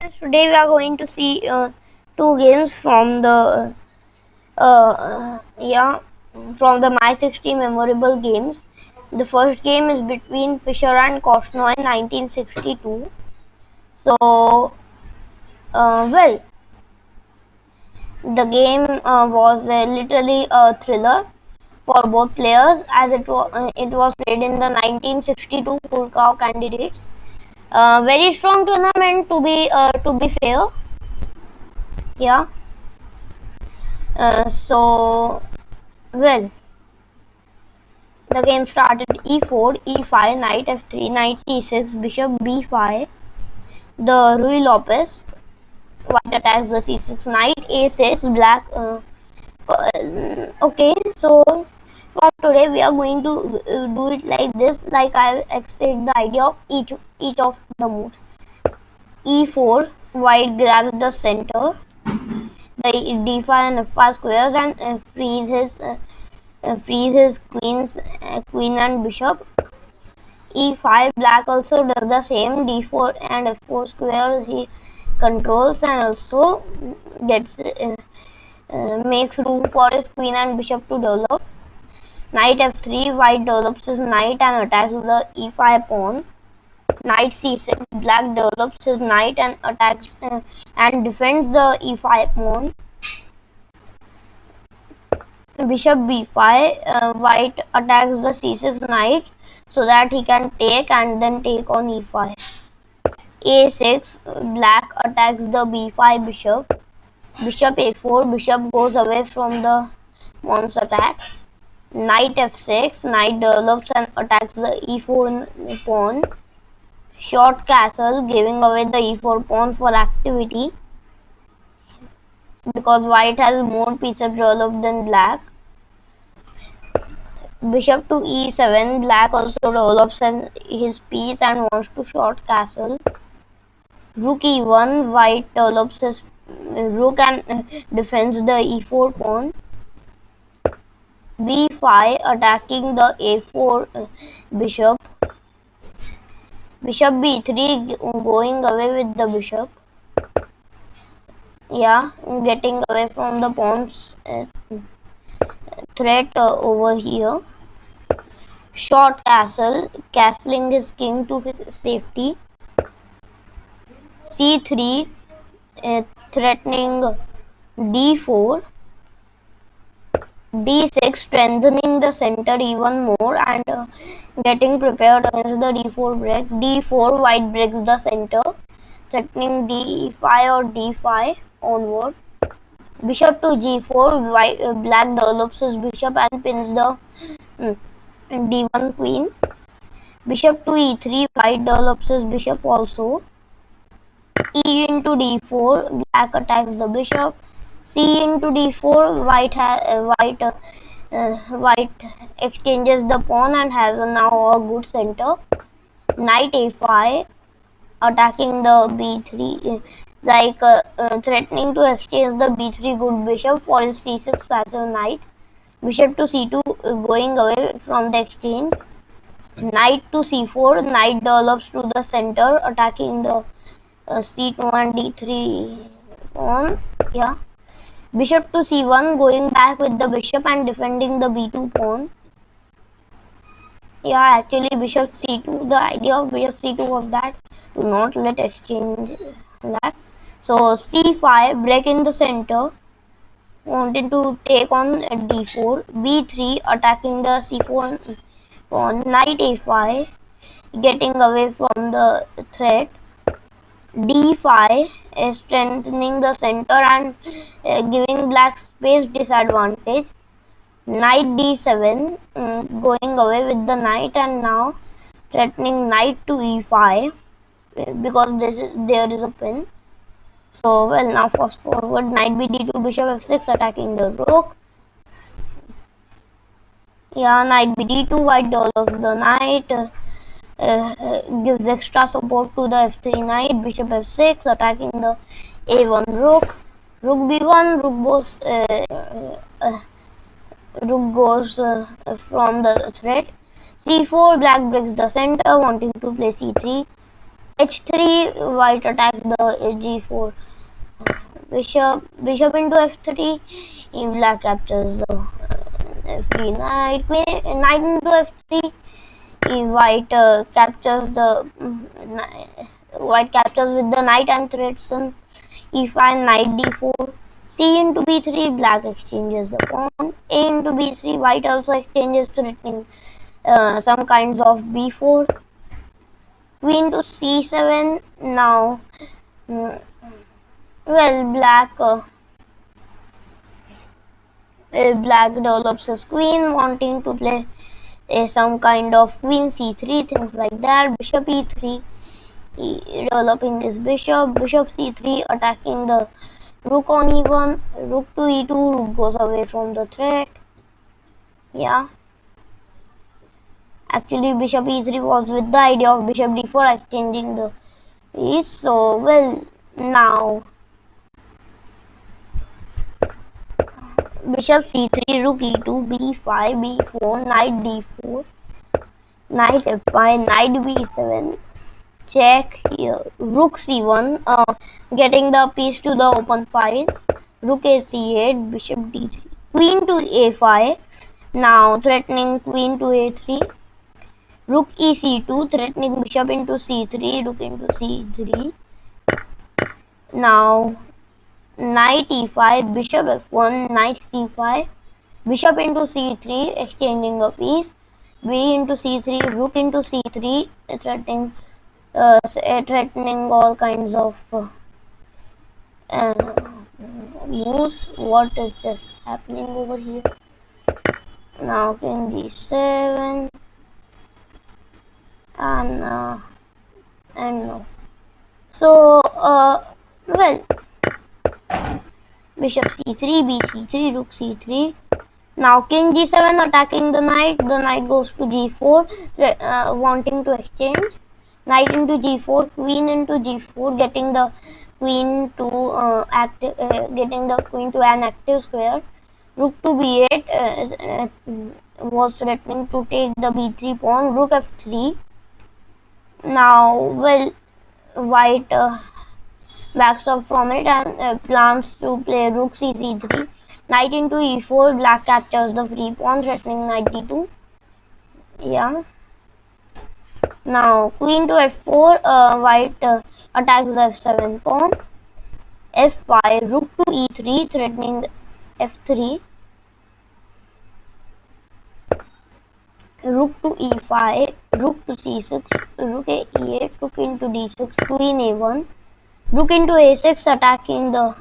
guys, today we are going to see two games from the from the My60 memorable games. The first game is between Fischer and Kostno in 1962. So, well, the game was literally a thriller for both players as it was played in the 1962 Pulkau candidates. Very strong tournament to be fair. Yeah. So, well, the game started e4, e5, knight f3, knight c6, bishop b5. The Ruy Lopez, white attacks the c6, knight a6, black. Okay, so from today we are going to do it like this. Like I explained the idea of each of the moves. e4, white grabs the center. The d5 and f5 squares and frees his queen and bishop. e5, black also does the same. d4 and f4 squares he controls and also gets makes room for his queen and bishop to develop. Knight f3, white develops his knight and attacks the e5 pawn. Knight c6, black develops his knight and attacks and defends the e5 pawn. Bishop b5, white attacks the c6 knight so that he can take and then take on e5. a6, black attacks the b5 bishop. Bishop a4, bishop goes away from the pawn's attack. Knight f6, knight develops and attacks the e4 pawn. Short castle, giving away the e4 pawn for activity because white has more pieces developed than black. Bishop to e7, black also develops his piece and wants to short castle. Rook e1, white develops his rook and defends the e4 pawn. b5, attacking the a4 bishop. Bishop b3, going away with the bishop. Yeah, getting away from the pawn's threat over here. Short castle, castling his king to safety. c3, threatening d4. d6, strengthening the center even more and getting prepared against the d4 break. d4, white breaks the center, threatening d5 or d5 onward. Bishop to g4, black develops his bishop and pins the d1 queen. Bishop to e3, white develops his bishop also. e into d4, black attacks the bishop. c into d4, white exchanges the pawn and has now a good center. Knight a5, attacking the b3, threatening to exchange the b3 good bishop for his c6 passive knight. Bishop to c2, going away from the exchange. Knight to c4, knight develops to the center, attacking the c2 and d3 pawn. Yeah. Bishop to c1, going back with the bishop and defending the b2 pawn. Yeah, actually bishop c2, the idea of bishop c2 was that to not let exchange that. So c5, break in the center, wanted to take on d4. b3, attacking the c4 pawn. Knight a5, getting away from the threat. d5, strengthening the center and giving black space disadvantage. Knight d7, going away with the knight and now threatening knight to e5 because there is a pin. So well, now fast forward, knight bd2, bishop f6, attacking the rook. Yeah, knight bd2, white develops the knight, gives extra support to the f3 knight. Bishop f6, attacking the a1 rook. Rook b1, rook goes from the threat. c4, black breaks the center, wanting to play c3. h3, white attacks the g4. Bishop into f3, black captures the f3. Knight into f3, white captures the white captures with the knight and threatens e5, knight d4. C into b3, black exchanges the pawn. A into b3, white also exchanges, threatening some kinds of b4. Queen to c7. Now, well, black develops his queen, wanting to play some kind of queen c3, things like that. Bishop e3, developing his bishop. Bishop c3, attacking the rook on e1. Rook to e2, rook goes away from the threat. Yeah. Actually, bishop e3 was with the idea of bishop d4 exchanging the piece. So, well, now bishop c3, rook e2, b5, b4, knight d4, knight f5, knight b7, check here, rook c1, getting the piece to the open file, rook a c8, bishop d3, queen to a5, now threatening queen to a3, rook e c2, threatening bishop into c3, rook into c3, now knight e5, bishop f1, knight c5, bishop into c3, exchanging a piece, b into c3, rook into c3, threatening all kinds of moves. What is this happening over here? Now king d7 and no. So well, bishop c3, b c3, rook c3. Now king g7 attacking the knight. The knight goes to g4, wanting to exchange. Knight into g4, queen into g4, getting the queen to an active square. Rook to b8 was threatening to take the b3 pawn. Rook f3. Now, well, white backs up from it and plans to play rook c3. Knight into e4, black captures the free pawn, threatening knight d2. Yeah. Now, queen to f4, white attacks the f7 pawn. f5, rook to e3, threatening f3. Rook to e5, rook to c6, rook a e8, rook into d6, queen a1. Rook into a6, attacking the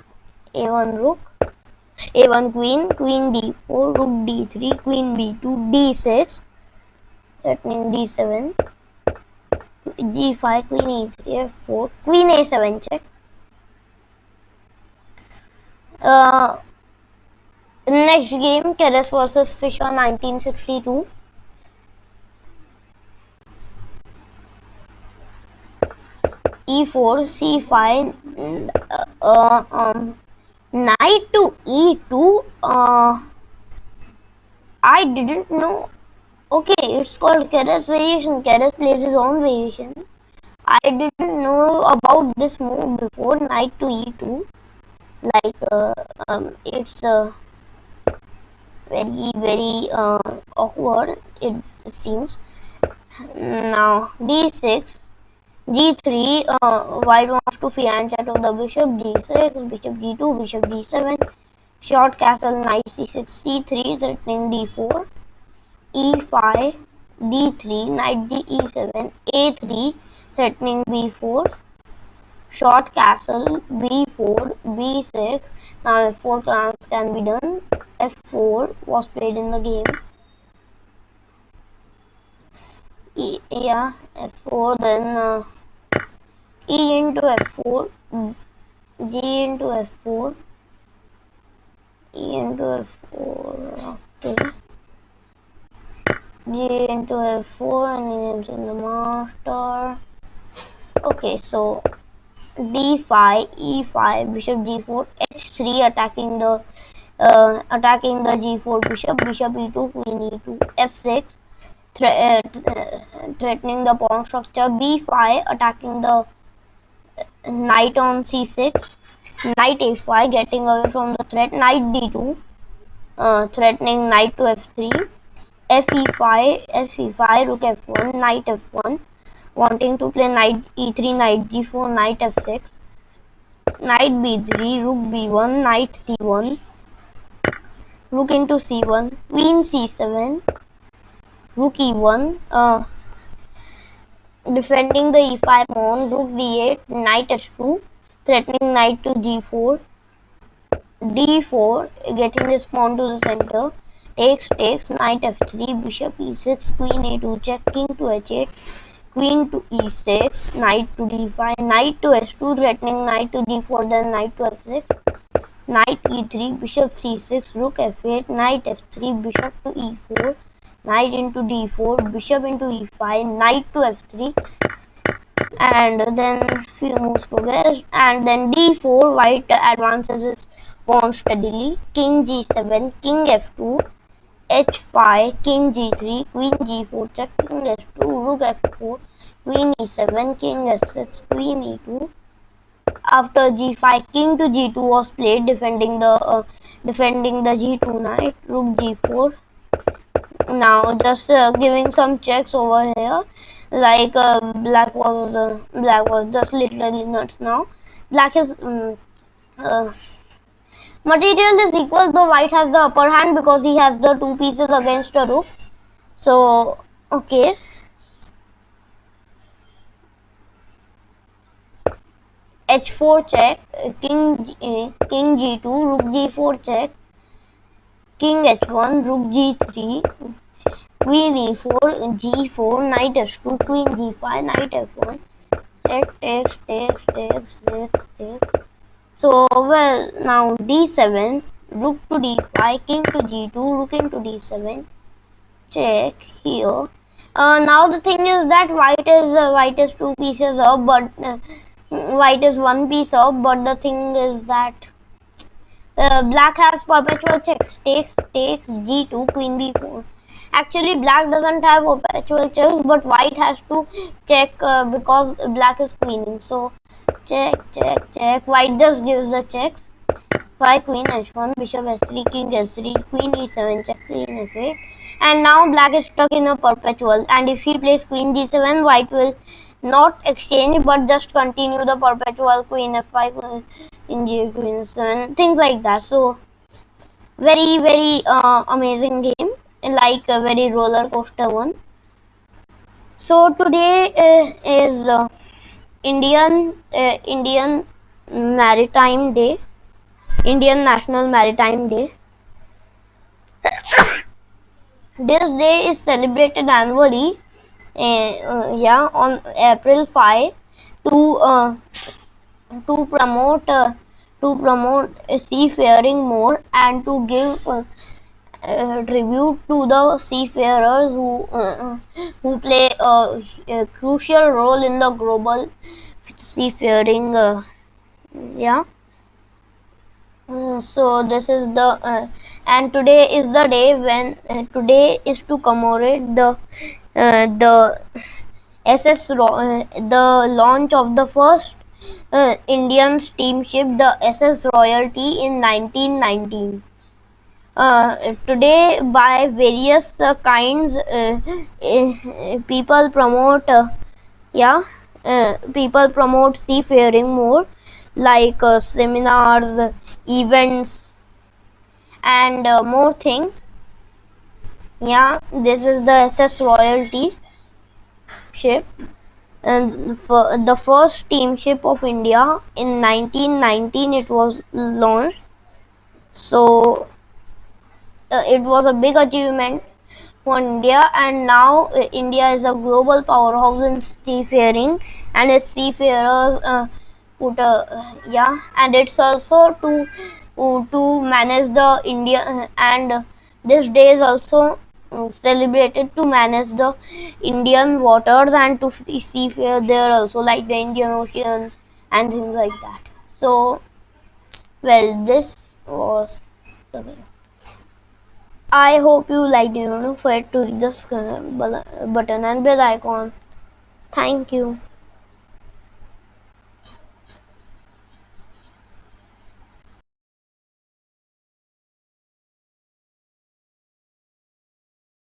a1 rook. a1 queen, queen d4, rook d3, queen b2, d6, threatening d7, g5, queen e3, f4, queen a7 check. Next game, Keres versus Fischer 1962. e4, c5, knight to e2. I didn't know. Okay, it's called Keres variation. Keres plays his own variation. I didn't know about this move before. Knight to e2. Like it's very awkward. It seems. Now d6. g3, white wants to fianchet to the bishop, g6, bishop g2, bishop g7, short castle, knight c6, c3, threatening d4, e5, d3, knight e7, a3, threatening b4, short castle, b4, b6, now f4 plans can be done, f4 was played in the game. Yeah, f4, then e into f4, g into f4, e into f4, okay, g into f4, and names in the master. Okay, so d5, e5, bishop g4, h3, attacking the g4 bishop, bishop e2, queen e2, f6, threatening the pawn structure. b5 attacking the knight on c6. Knight a5 getting away from the threat. Knight d2 threatening knight to f3. fe5 rook f1 knight f1 wanting to play knight e3 knight g4 knight f6 knight b3 rook b1 knight c1 rook into c1 queen c7 rook e1 defending the e5 pawn rook d8 knight h2 threatening knight to g4 d4 getting this pawn to the center takes knight f3 bishop e6 queen a2 check king to h8 queen to e6 knight to d5 knight to h2 threatening knight to g4 then knight to f6 knight e3 bishop c6 rook f8 knight f3 bishop to e4 knight into d4 bishop into e5 knight to f3 and then few moves progress and then d4 white advances his pawn steadily king g7 king f2 h5 king g3 queen g4 check king h2 rook f4 queen e7 king h6 queen e2 after g5 king to g2 was played defending the g2 knight rook g4 now just giving some checks over here like black was just literally nuts now black is uh, material is equal though white has the upper hand because he has the two pieces against the rook so okay h4 check king g2 rook g4 check king h1 rook g3 queen e4 g4 knight h2 queen g5 knight f1 takes so well now d7 rook to d5 king to g2 rook into d7 check here now the thing is that white is two pieces up but white is one piece up but the thing is that black has perpetual checks takes g2 queen b4 actually black doesn't have perpetual checks but white has to check because black is queening so check white just gives the checks 5 queen h1 bishop s3 king s3 queen e7 check queen f8 and now black is stuck in a perpetual and if he plays queen g7 white will not exchange but just continue the perpetual queen f5 in g queen 7 things like that so very amazing game like a very roller coaster one so today is Indian Maritime Day, Indian National Maritime Day. This day is celebrated annually, on April 5 to promote seafaring more and to give tribute to the seafarers who play a crucial role in the global seafaring. Yeah. So this is the and today is the day when today is to commemorate the the launch of the first Indian steamship, the SS Royalty in 1919. Today, by various kinds, people promote, people promote seafaring more, like seminars, events, and more things. Yeah, this is the SS Royalty ship. And for the first steamship of India in 1919 it was launched so it was a big achievement for India and now India is a global powerhouse in seafaring and its seafarers put and it's also to manage the India and this day is also celebrated to manage the Indian waters and to seafare there also like the Indian Ocean and things like that. So well this was the way. I hope you liked it. Don't forget to hit the button and bell icon. Thank you.